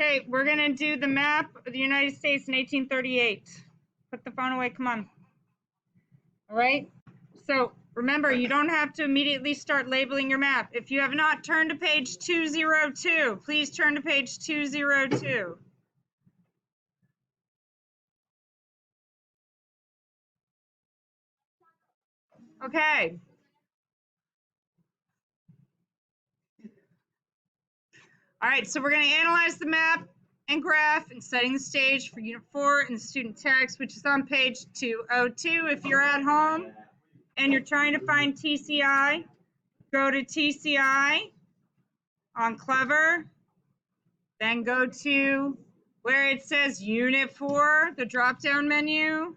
Okay, we're going to do the map of the United States in 1838. Put the phone away, come on. All right, so remember, you don't have to immediately start labeling your map. If you have not turned to page 202, please turn to page 202. Okay. All right, so we're going to analyze the map and graph and setting the stage for Unit 4 in the student text, which is on page 202. If you're at home and you're trying to find TCI, go to TCI on Clever, then go to where it says Unit 4, the drop-down menu.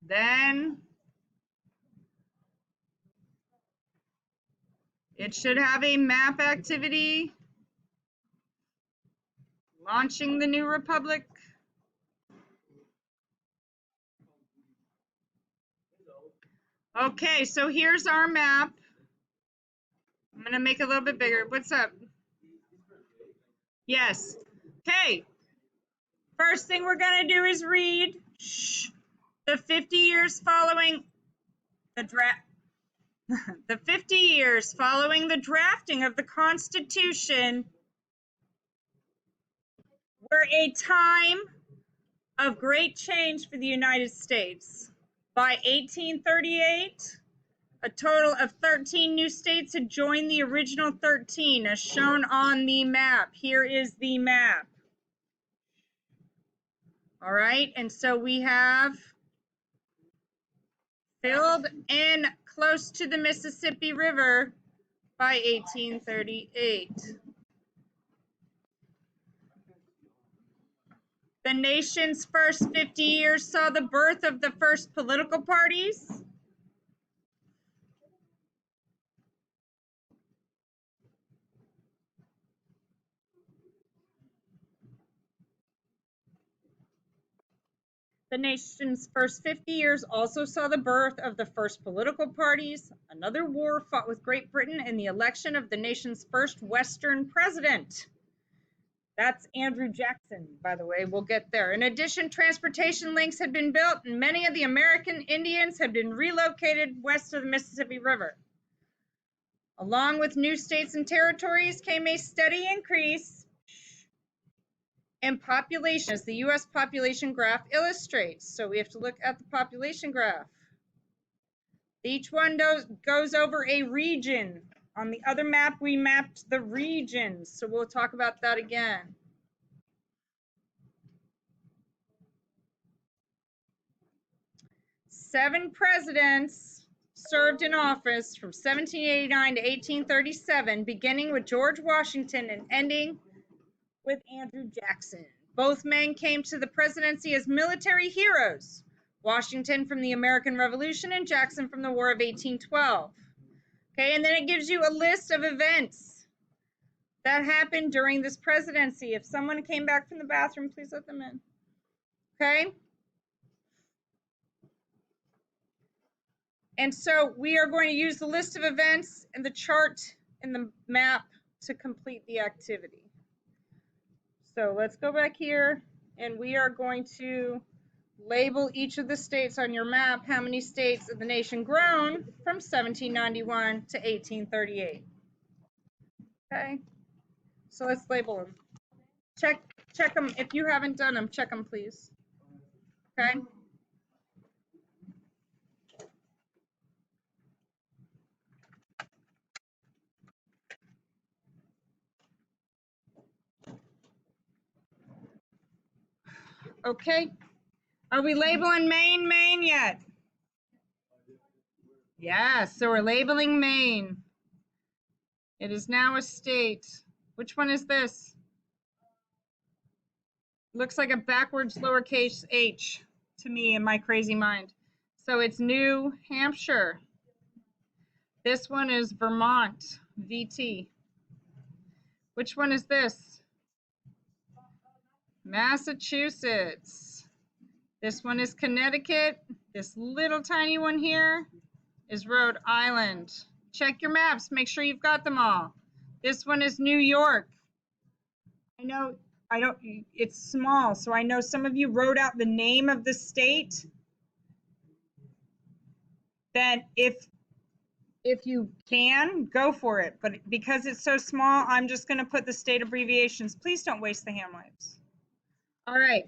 Then it should have a map activity, launching the new republic. Okay, so here's our map. I'm gonna make it a little bit bigger. What's up? Yes. Okay. First thing we're gonna do is read the 50 years following the draft. The 50 years following the drafting of the Constitution were a time of great change for the United States. By 1838, a total of 13 new states had joined the original 13, as shown on the map. Here is the map. All right, and so we have filled in close to the Mississippi River by 1838. The nation's first 50 years saw the birth of the first political parties. The nation's first 50 years also saw the birth of the first political parties, another war fought with Great Britain, and the election of the nation's first Western president. That's Andrew Jackson, by the way. We'll get there. In addition, transportation links had been built, and many of the American Indians had been relocated west of the Mississippi River. Along with new states and territories came a steady increase in population, as the U.S. population graph illustrates. So we have to look at the population graph. Each one goes over a region. On the other map, we mapped the regions, so we'll talk about that again. Seven presidents served in office from 1789 to 1837, beginning with George Washington and ending with Andrew Jackson. Both men came to the presidency as military heroes. Washington from the American Revolution and Jackson from the War of 1812. Okay, and then it gives you a list of events that happened during this presidency. If someone came back from the bathroom, please let them in. Okay? And so we are going to use the list of events and the chart in the map to complete the activity. So let's go back here, and we are going to label each of the states on your map, how many states of the nation grown from 1791 to 1838. Okay, so let's label them. Check them. If you haven't done them, check them, please. Okay. Okay. Are we labeling Maine yet? Yeah, so we're labeling Maine. It is now a state. Which one is this? Looks like a backwards lowercase h to me in my crazy mind. So it's New Hampshire. This one is Vermont, VT. Which one is this? Massachusetts. This one is Connecticut. This little tiny one here is Rhode Island. Check your maps, make sure you've got them all. This one is New York. I know it's small, so I know some of you wrote out the name of the state. Then if you can, go for it. But because it's so small, I'm just going to put the state abbreviations. Please don't waste the hand wipes. All right.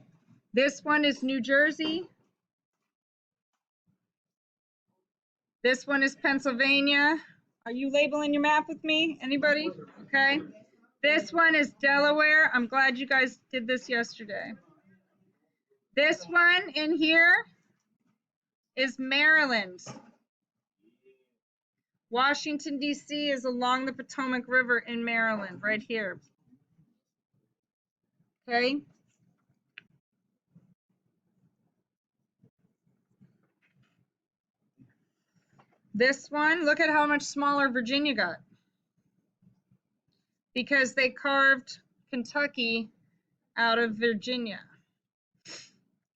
This one is New Jersey. This one is Pennsylvania. Are you labeling your map with me? Anybody? Okay. This one is Delaware. I'm glad you guys did this yesterday. This one in here is Maryland. Washington, D.C. is along the Potomac River in Maryland, right here. Okay. This one, look at how much smaller Virginia got. Because they carved Kentucky out of Virginia.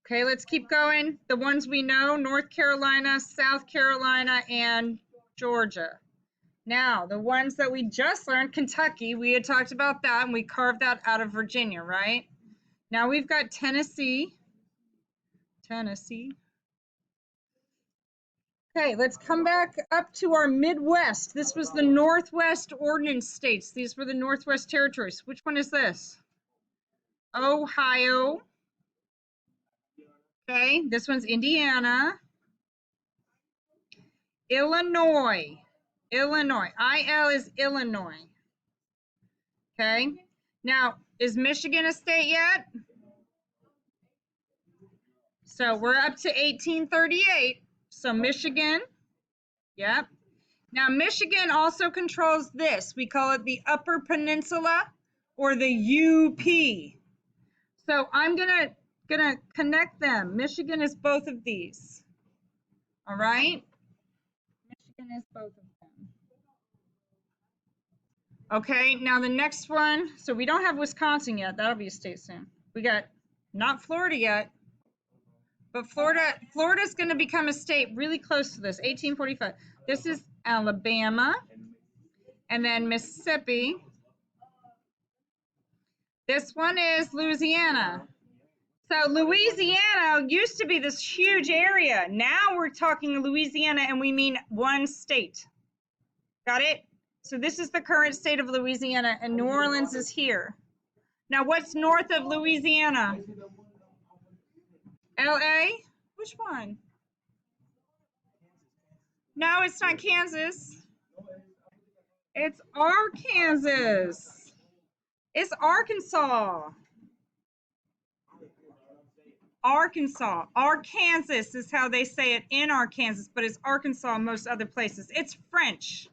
Okay, let's keep going. The ones we know, North Carolina, South Carolina, and Georgia. Now, the ones that we just learned, Kentucky, we had talked about that, and we carved that out of Virginia, right? Now we've got Tennessee. Okay, let's come back up to our Midwest. This was the Northwest Ordinance States. These were the Northwest Territories. Which one is this? Ohio. Okay, this one's Indiana. Illinois. IL is Illinois. Okay, now, is Michigan a state yet? So we're up to 1838. So Michigan, yep. Now Michigan also controls this. We call it the Upper Peninsula or the UP. So I'm gonna connect them. Michigan is both of these. All right? Michigan is both of them. Okay, now the next one. So we don't have Wisconsin yet. That'll be a state soon. We got not Florida yet. But Florida's going to become a state really close to this, 1845. This is Alabama, and then Mississippi. This one is Louisiana. So Louisiana used to be this huge area. Now we're talking Louisiana, and we mean one state. Got it? So this is the current state of Louisiana, and New Orleans is here. Now what's north of Louisiana? LA? Which one? No, it's not Kansas. It's Arkansas. It's Arkansas. Arkansas is how they say it in Arkansas, but it's Arkansas in most other places. It's French.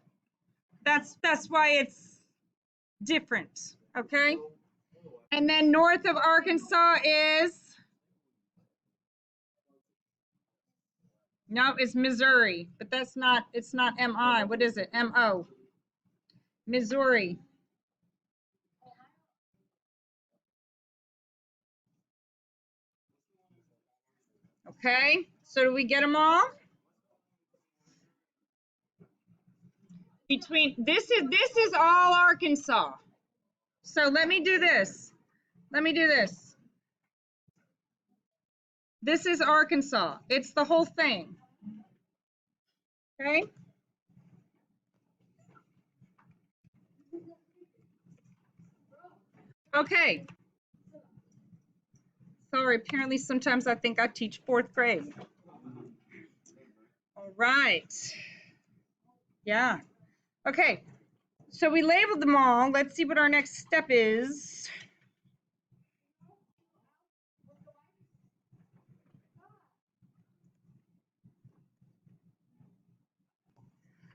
That's why it's different, okay? And then north of Arkansas is, no, it's Missouri, but that's not, it's not M-I. What is it? M-O. Missouri. Okay, so do we get them all? This is all Arkansas. So let me do this. This is Arkansas. It's the whole thing. Okay? Okay. Sorry, apparently sometimes I think I teach 4th grade. All right. Yeah. Okay. So we labeled them all. Let's see what our next step is.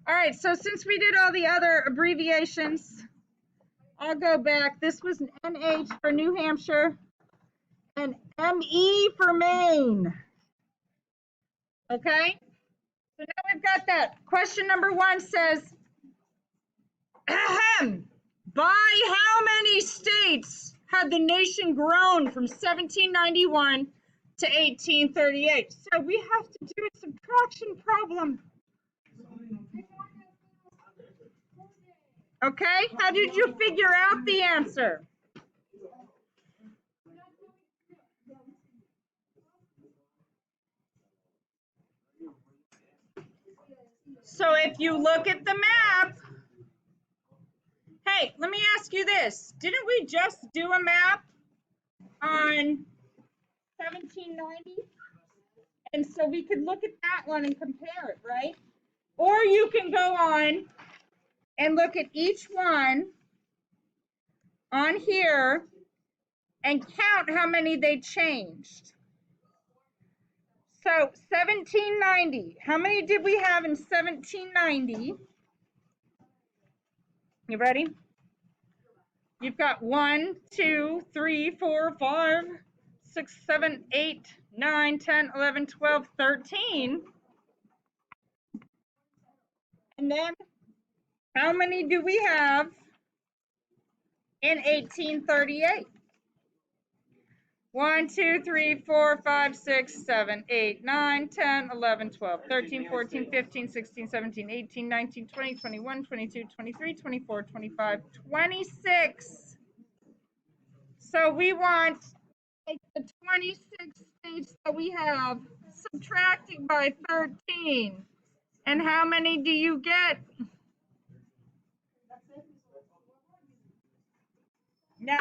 All right, so since we did all the other abbreviations, I'll go back. This was an NH for New Hampshire and ME for Maine. Okay? So now we've got that. Question number 1 says, ahem, by how many states had the nation grown from 1791 to 1838? So we have to do a subtraction problem. Okay, how did you figure out the answer? So if you look at the map, hey, let me ask you this. Didn't we just do a map on 1790? And so we could look at that one and compare it, right? Or you can go on and look at each one on here and count how many they changed. So 1790, how many did we have in 1790? You ready? You've got 1, 2, 3, 4, 5, 6, 7, 8, 9, 10, 11, 12, 13. And then how many do we have in 1838? 1, 2, 3, 4, 5, 6, 7, 8, 9, 10, 11, 12, 13, 14, 15, 16, 17, 18, 19, 20, 21, 22, 23, 24, 25, 26. So we want like the 26 states that we have, subtracting by 13. And how many do you get? Now,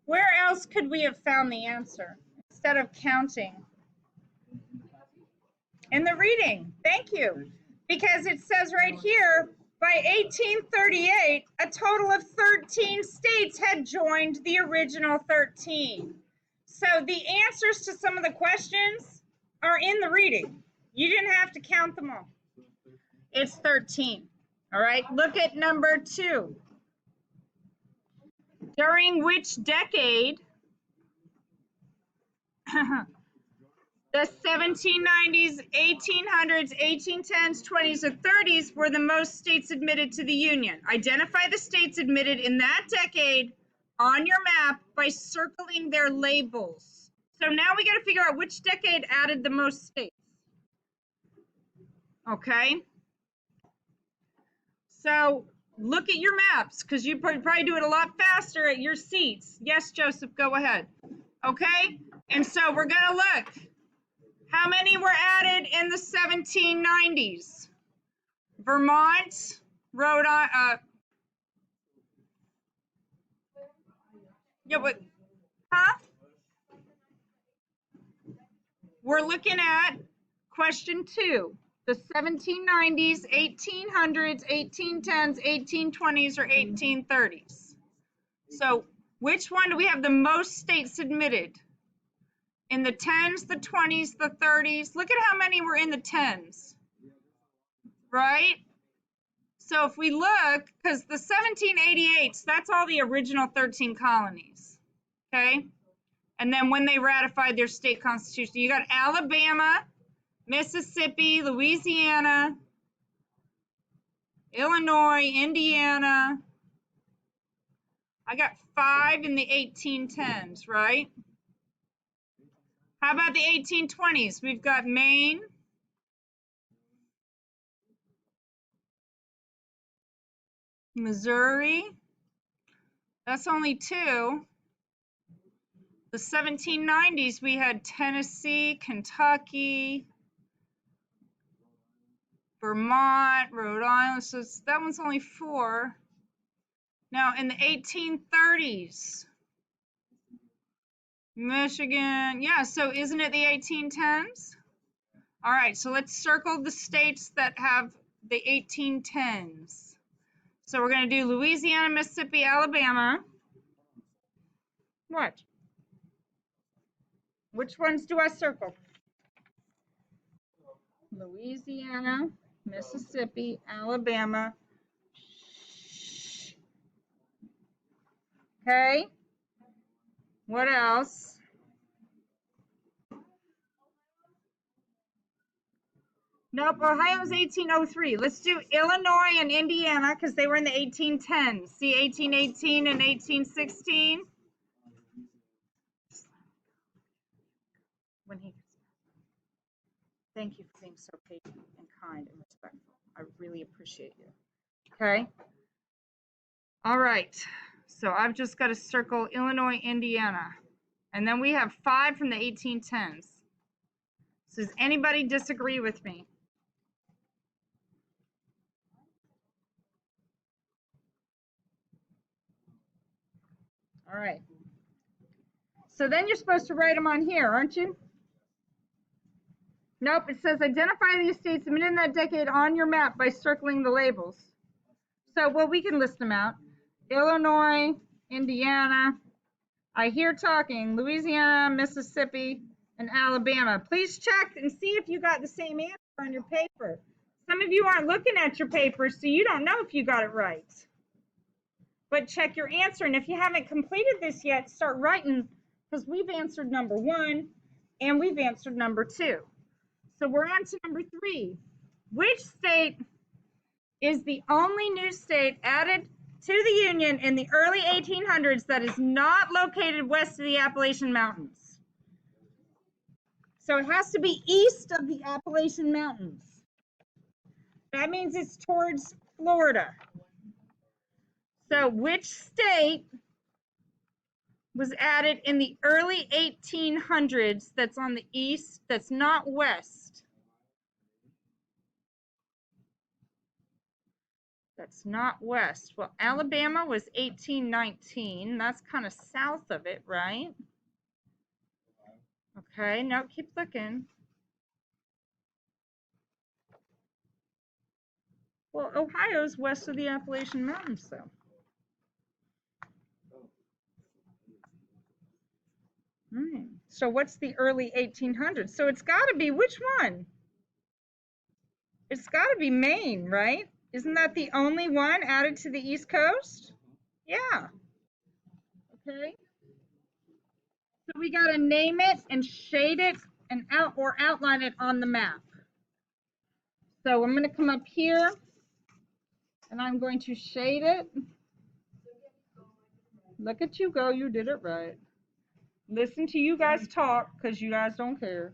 where else could we have found the answer instead of counting? In the reading. Thank you. Because it says right here, by 1838, a total of 13 states had joined the original 13. So the answers to some of the questions are in the reading. You didn't have to count them all. It's 13. All right, look at number 2. During which decade the 1790s, 1800s, 1810s, 20s, or 30s were the most states admitted to the Union? Identify the states admitted in that decade on your map by circling their labels. So now we got to figure out which decade added the most states. Okay? So look at your maps because you probably do it a lot faster at your seats. Yes, Joseph, go ahead. Okay? And so we're going to look. How many were added in the 1790s? Vermont, Rhode Island, yeah, but, huh? We're looking at question 2. The 1790s, 1800s, 1810s, 1820s, or 1830s. So which one do we have the most states admitted? In the 10s, the 20s, the 30s. Look at how many were in the 10s, right? So if we look, because the 1788s, that's all the original 13 colonies, okay? And then when they ratified their state constitution, you got Alabama, Mississippi, Louisiana, Illinois, Indiana. I got 5 in the 1810s, right? How about the 1820s? We've got Maine, Missouri. That's only 2. The 1790s, we had Tennessee, Kentucky, Vermont, Rhode Island. So that one's only 4. Now, in the 1830s, Michigan. Yeah, so isn't it the 1810s? All right, so let's circle the states that have the 1810s. So we're going to do Louisiana, Mississippi, Alabama. What? Which ones do I circle? Louisiana, Mississippi, Alabama. Okay. What else? Nope, Ohio's 1803. Let's do Illinois and Indiana because they were in the 1810s. See 1818 and 1816? when he. Thank you for being so patient and kind and respectful. I really appreciate you. Okay. All right. So I've just got to circle Illinois, Indiana. And then we have 5 from the 1810s. So does anybody disagree with me? All right. So then you're supposed to write them on here, aren't you? Nope, it says identify the estates submitted in that decade on your map by circling the labels. So, well, we can list them out. Illinois, Indiana, I hear talking, Louisiana, Mississippi, and Alabama. Please check and see if you got the same answer on your paper. Some of you aren't looking at your paper, so you don't know if you got it right. But check your answer, and if you haven't completed this yet, start writing, because we've answered number 1 and we've answered number 2. So we're on to number 3. Which state is the only new state added to the Union in the early 1800s that is not located west of the Appalachian Mountains? So it has to be east of the Appalachian Mountains. That means it's towards Florida. So which state was added in the early 1800s that's on the east, that's not west? That's not west. Well, Alabama was 1819. That's kind of south of it, right? Okay, no, keep looking. Well, Ohio's west of the Appalachian Mountains, though. So what's the early 1800s? So it's got to be which one? It's got to be Maine, right? Isn't that the only one added to the East Coast? Yeah. Okay. So we got to name it and shade it and outline it on the map. So I'm going to come up here and I'm going to shade it. Look at you go, you did it right. Listen to you guys talk because you guys don't care.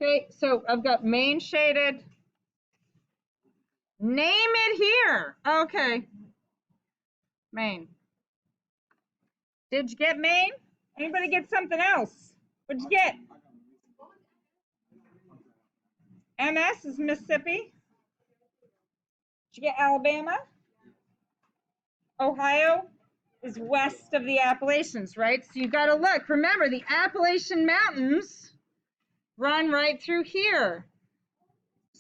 Okay, so I've got Maine shaded. Name it here. Okay. Maine. Did you get Maine? Anybody get something else? What'd you get? MS is Mississippi. Did you get Alabama? Ohio is west of the Appalachians, right? So you got to look. Remember, the Appalachian Mountains run right through here.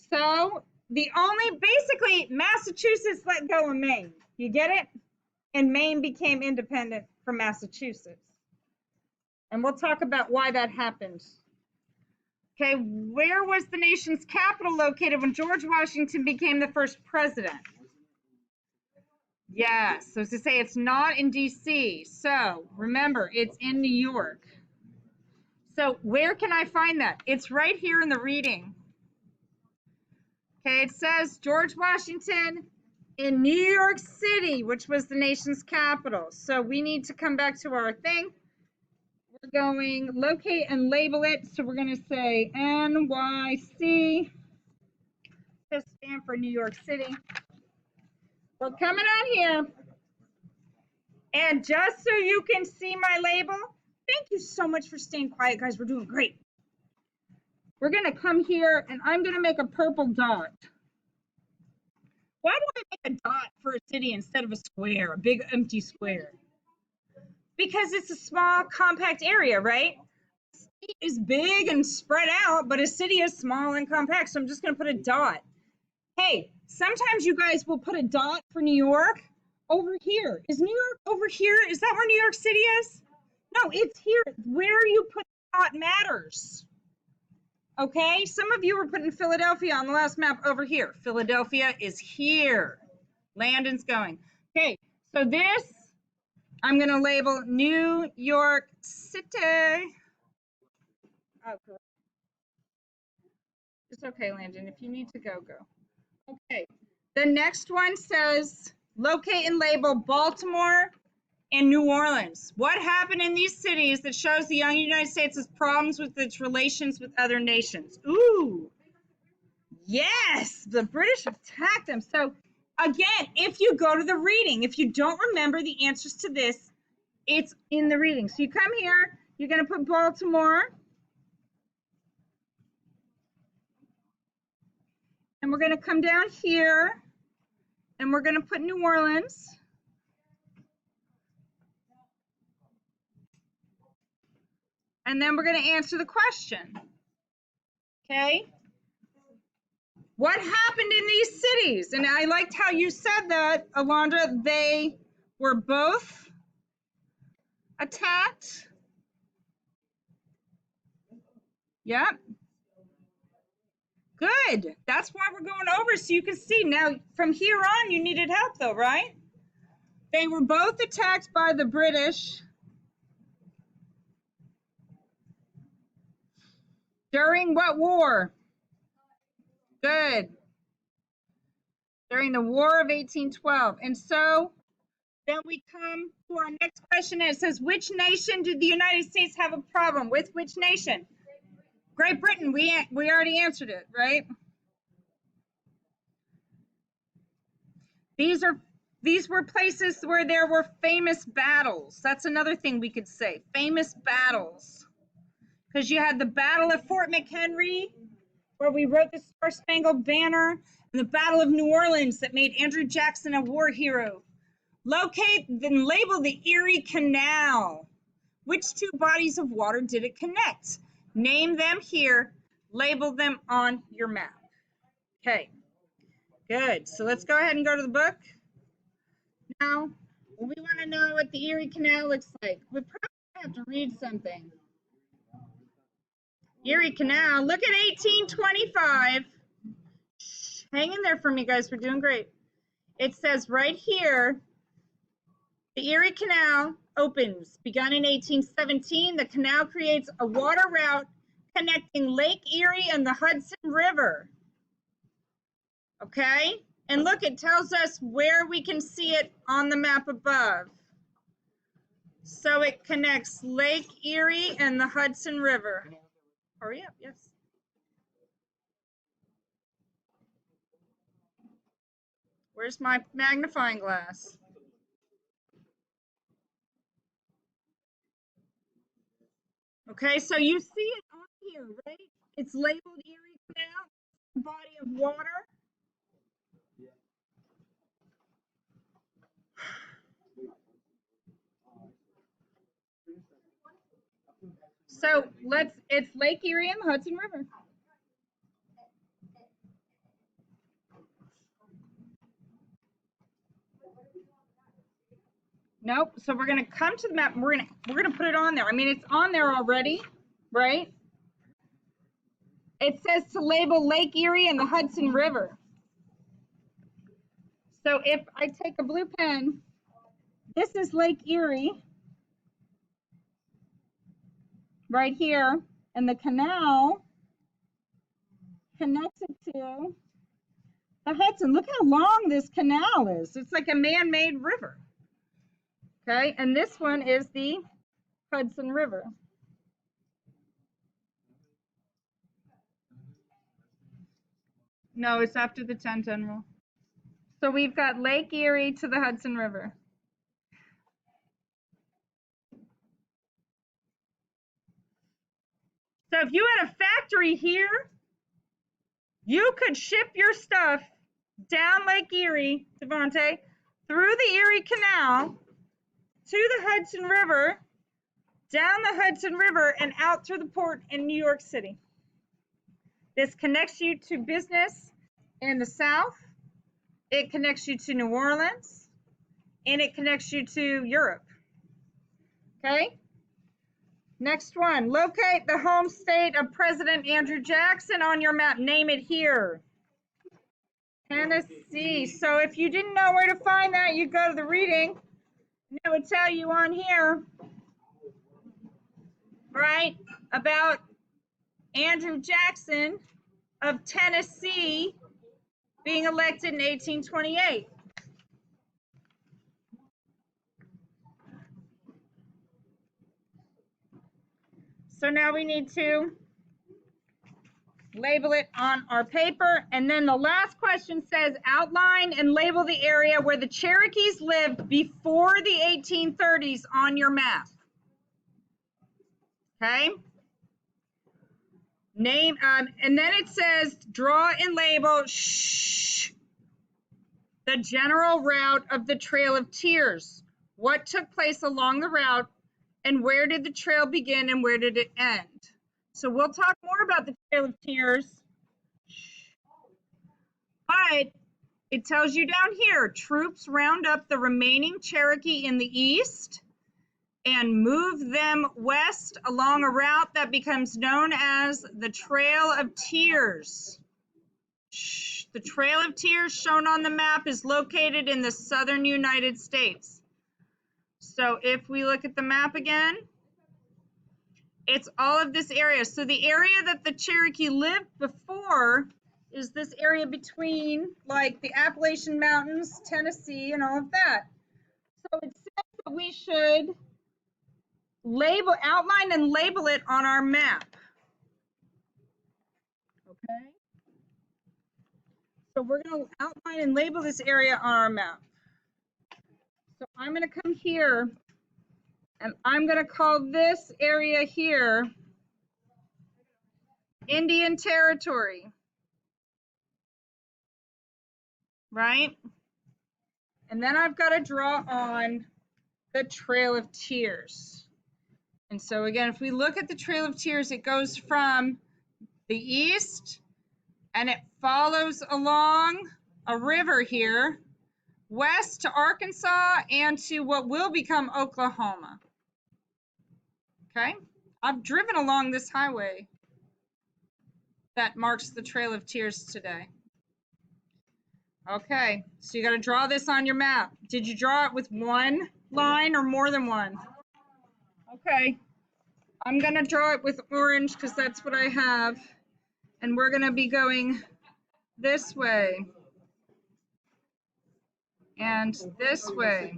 So basically, Massachusetts let go of Maine. You get it? And Maine became independent from Massachusetts. And we'll talk about why that happened. Okay, where was the nation's capital located when George Washington became the first president? Yes, so to say it's not in DC. So remember, it's in New York. So where can I find that? It's right here in the reading. Okay, it says George Washington in New York City, which was the nation's capital. So we need to come back to our thing. We're going locate and label it. So we're going to say NYC. Just stand for New York City. We're coming on here. And just so you can see my label, thank you so much for staying quiet, guys. We're doing great. We're going to come here, and I'm going to make a purple dot. Why do I make a dot for a city instead of a square, a big empty square? Because it's a small, compact area, right? A state is big and spread out, but a city is small and compact, so I'm just going to put a dot. Hey, sometimes you guys will put a dot for New York over here. Is New York over here? Is that where New York City is? No, it's here. Where you put the dot matters. Okay, some of you were putting Philadelphia on the last map over here. Philadelphia is here. Landon's going. Okay, so this, I'm going to label New York City. Oh, cool. It's okay, Landon. If you need to go, go. Okay, the next one says locate and label Baltimore and New Orleans. What happened in these cities that shows the young United States has problems with its relations with other nations? Ooh, yes, the British attacked them. So again, if you go to the reading, if you don't remember the answers to this, it's in the reading. So you come here, you're going to put Baltimore, and we're going to come down here, and we're going to put New Orleans. And then we're going to answer the question. Okay? What happened in these cities? And I liked how you said that, Alondra. They were both attacked. Yep. Good. That's why we're going over, so you can see. Now, from here on, you needed help, though, right? They were both attacked by the British during what war? Good. During the War of 1812. And so then we come to our next question. It says, which nation did the United States have a problem with? Which nation? Great Britain. We already answered it, right? These were places where there were famous battles. That's another thing we could say. Famous battles. Because you had the Battle of Fort McHenry, where we wrote the Star-Spangled Banner, and the Battle of New Orleans that made Andrew Jackson a war hero. Locate and label the Erie Canal. Which two bodies of water did it connect? Name them here. Label them on your map. Okay, good. So let's go ahead and go to the book. Now, we want to know what the Erie Canal looks like. We probably have to read something. Erie Canal, look at 1825. Shh, hang in there for me, guys. We're doing great. It says right here, the Erie Canal opens. Begun in 1817, the canal creates a water route connecting Lake Erie and the Hudson River. Okay? And look, it tells us where we can see it on the map above. So it connects Lake Erie and the Hudson River. Hurry up, yes. Where's my magnifying glass? Okay, so you see it on here, right? It's labeled Erie Canal, body of water. So it's Lake Erie and the Hudson River. Nope. So we're gonna come to the map and we're gonna put it on there. I mean, it's on there already, right? It says to label Lake Erie and the Hudson River. So if I take a blue pen, this is Lake Erie right here, and the canal connects it to the Hudson. Look how long this canal is. It's like a man-made river. Okay, and this one is the Hudson River. No, it's after the 10-10 rule. So we've got Lake Erie to the Hudson River. So if you had a factory here, you could ship your stuff down Lake Erie, Devontae, through the Erie Canal to the Hudson River, down the Hudson River, and out through the port in New York City. This connects you to business in the South. It connects you to New Orleans, and it connects you to Europe. Okay? Next one. Locate the home state of President Andrew Jackson on your map. Name it here. Tennessee. So if you didn't know where to find that, you go to the reading, and it would tell you on here, right, about Andrew Jackson of Tennessee being elected in 1828. So now we need to label it on our paper. And then the last question says, outline and label the area where the Cherokees lived before the 1830s on your map. Okay? Name, and then it says, draw and label the general route of the Trail of Tears. What took place along the route, and where did the trail begin and where did it end? So we'll talk more about the Trail of Tears, but it tells you down here, troops round up the remaining Cherokee in the east and move them west along a route that becomes known as the Trail of Tears. The Trail of Tears shown on the map is located in the southern United States. So if we look at the map again, it's all of this area. So the area that the Cherokee lived before is this area between like the Appalachian Mountains, Tennessee, and all of that. So it says that we should outline and label it on our map. Okay. So we're going to outline and label this area on our map. So I'm going to come here and I'm going to call this area here Indian Territory. Right? And then I've got to draw on the Trail of Tears. And so again, if we look at the Trail of Tears, it goes from the east and it follows along a river here, west to Arkansas and to what will become Oklahoma. Okay? I've driven along this highway that marks the Trail of Tears today. Okay, so you got to draw this on your map. Did you draw it with one line or more than one? Okay, I'm going to draw it with orange because that's what I have. And we're going to be going this way and this way.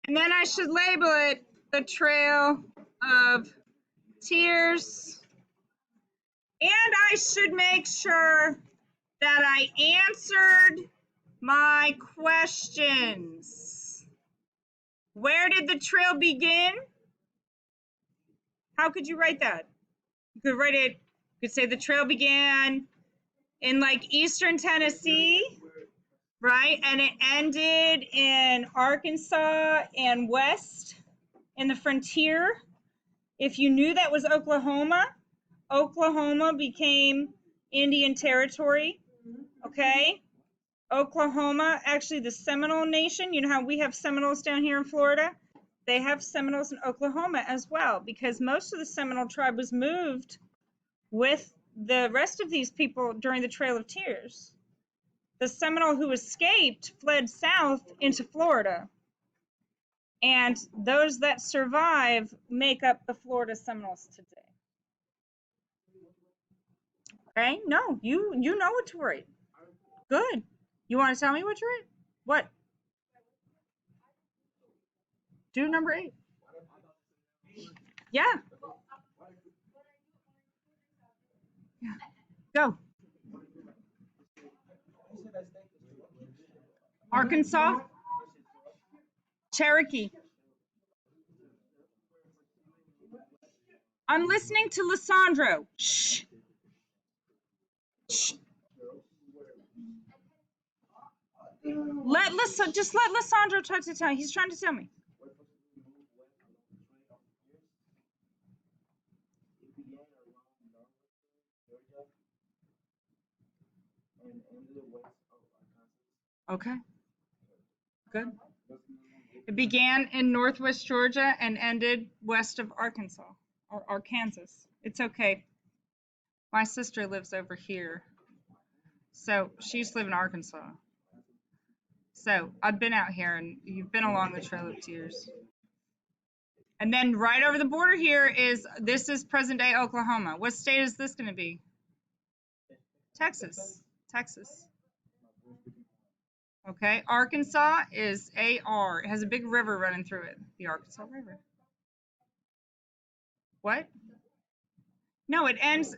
And then I should label it the Trail of Tears. And I should make sure that I answered my questions. Where did the trail begin? How could you write that? You could write it, you could say the trail began in like eastern Tennessee, right? And it ended in Arkansas and west in the frontier. If you knew that was Oklahoma, Oklahoma became Indian Territory, okay? Oklahoma, actually the Seminole Nation, you know how we have Seminoles down here in Florida? They have Seminoles in Oklahoma as well, because most of the Seminole tribe was moved with the rest of these people during the Trail of Tears. The Seminole who escaped fled south into Florida. And those that survive make up the Florida Seminoles today. Okay, no, you know what to write. Good. You want to tell me what to write? What? Do number 8. Yeah. Go. Arkansas. Cherokee. I'm listening to Lysandro. Shh. Shh. Just let Lysandro try to tell me. He's trying to tell me. Okay. Good. It began in northwest Georgia and ended west of Arkansas or Arkansas. It's okay. My sister lives over here. So she used to live in Arkansas. So I've been out here and you've been along the Trail of Tears. And then right over the border here this is present day Oklahoma. What state is this going to be? Texas. Texas. Okay, Arkansas is AR. It has a big river running through it, the Arkansas River. What? No, it ended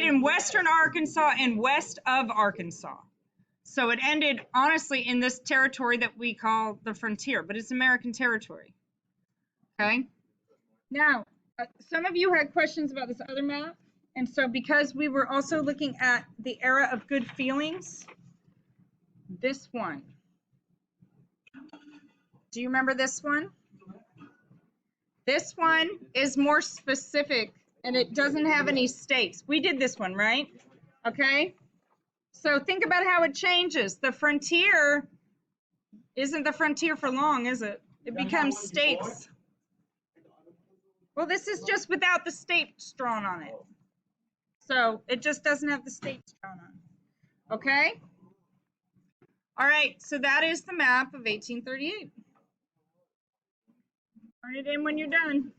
in western Arkansas and west of Arkansas. So it ended, honestly, in this territory that we call the frontier, but it's American territory. Okay? Now, some of you had questions about this other map. And so because we were also looking at the era of good feelings, this one. Do you remember this one? This one is more specific and it doesn't have any states. We did this one, right? Okay? So think about how it changes. The frontier isn't the frontier for long, is it? It becomes states. Well, this is just without the states drawn on it. So it just doesn't have the states drawn on it. Okay? All right, so that is the map of 1838. Turn it in when you're done.